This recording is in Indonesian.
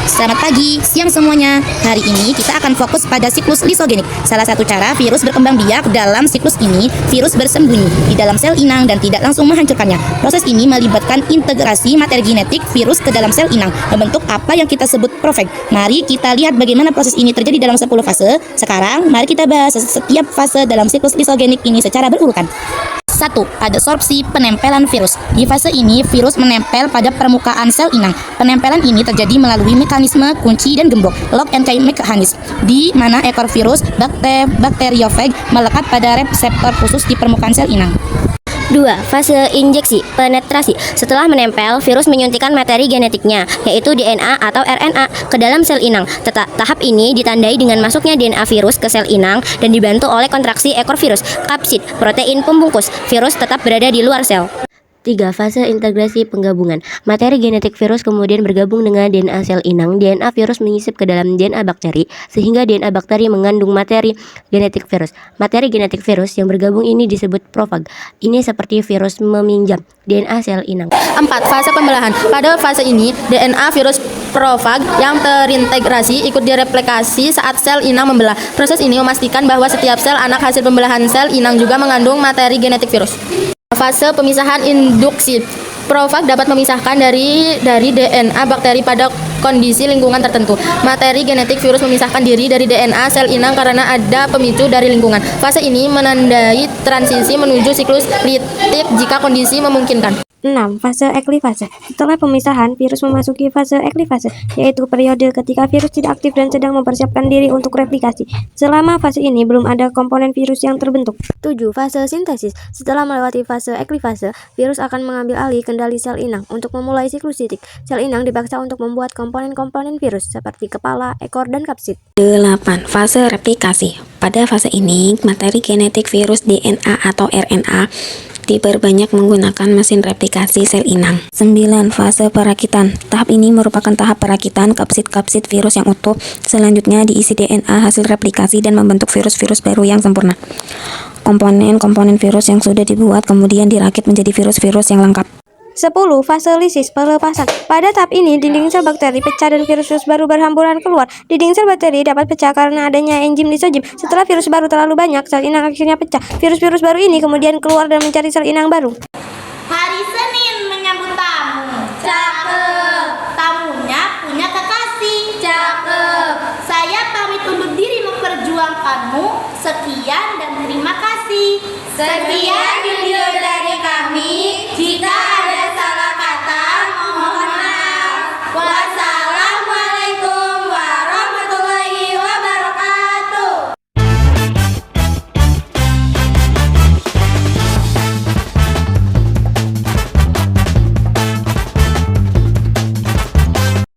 Selamat pagi, siang semuanya. Hari ini kita akan fokus pada siklus lisogenik. Salah satu cara virus berkembang biak dalam siklus ini, virus bersembunyi di dalam sel inang dan tidak langsung menghancurkannya. Proses ini melibatkan integrasi materi genetik virus ke dalam sel inang, membentuk apa yang kita sebut profag. Mari kita lihat bagaimana proses ini terjadi dalam 10 fase. Sekarang, mari kita bahas setiap fase dalam siklus lisogenik ini secara berurutan. 1. Adsorpsi penempelan virus. Di fase ini, virus menempel pada permukaan sel inang. Penempelan ini terjadi melalui mekanisme kunci dan gembok, lock and key mechanism, di mana ekor virus bakteriofag melekat pada reseptor khusus di permukaan sel inang. 2. Fase injeksi penetrasi. Setelah menempel, virus menyuntikkan materi genetiknya, yaitu DNA atau RNA, ke dalam sel inang. Tahap ini ditandai dengan masuknya DNA virus ke sel inang dan dibantu oleh kontraksi ekor virus, kapsid, protein pembungkus. Virus tetap berada di luar sel. 3. Fase integrasi penggabungan. Materi genetik virus kemudian bergabung dengan DNA sel inang. DNA virus menyisip ke dalam DNA bakteri, sehingga DNA bakteri mengandung materi genetik virus. Materi genetik virus yang bergabung ini disebut profag. Ini seperti virus meminjam DNA sel inang. 4. Fase pembelahan. Pada fase ini, DNA virus profag yang terintegrasi ikut direplikasi saat sel inang membelah. Proses ini memastikan bahwa setiap sel anak hasil pembelahan sel inang juga mengandung materi genetik virus. Fase pemisahan induksi. Profag dapat memisahkan dari DNA bakteri pada kondisi lingkungan tertentu. Materi genetik virus memisahkan diri dari DNA sel inang karena ada pemicu dari lingkungan. Fase ini menandai transisi menuju siklus litik jika kondisi memungkinkan. 6. Fase eklifase. Setelah pemisahan, virus memasuki fase eklifase, yaitu periode ketika virus tidak aktif dan sedang mempersiapkan diri untuk replikasi. Selama fase ini, belum ada komponen virus yang terbentuk. 7. Fase sintesis. Setelah melewati fase eklifase, virus akan mengambil alih kendali sel inang untuk memulai siklus litik. Sel inang dipaksa untuk membuat komponen-komponen virus seperti kepala, ekor, dan kapsid. 8. Fase replikasi. Pada fase ini, materi genetik virus DNA atau RNA diperbanyak menggunakan mesin replikasi sel inang. 9. Fase perakitan. Tahap ini merupakan tahap perakitan kapsid-kapsid virus yang utuh. Selanjutnya diisi DNA hasil replikasi dan membentuk virus-virus baru yang sempurna. Komponen-komponen virus yang sudah dibuat kemudian dirakit menjadi virus-virus yang lengkap. 10. Fase lisis pelepasan. Pada tahap ini, dinding sel bakteri pecah dan virus-virus baru berhamburan keluar. Dinding sel bakteri dapat pecah karena adanya enzim lisogim. Setelah virus baru terlalu banyak, sel inang akhirnya pecah. Virus-virus baru ini kemudian keluar dan mencari sel inang baru. Hari Senin menyambut tamu. Cakep. Tamunya punya kekasih. Cakep. Saya pamit undur diri memperjuangkanmu. Sekian dan terima kasih. Sekian.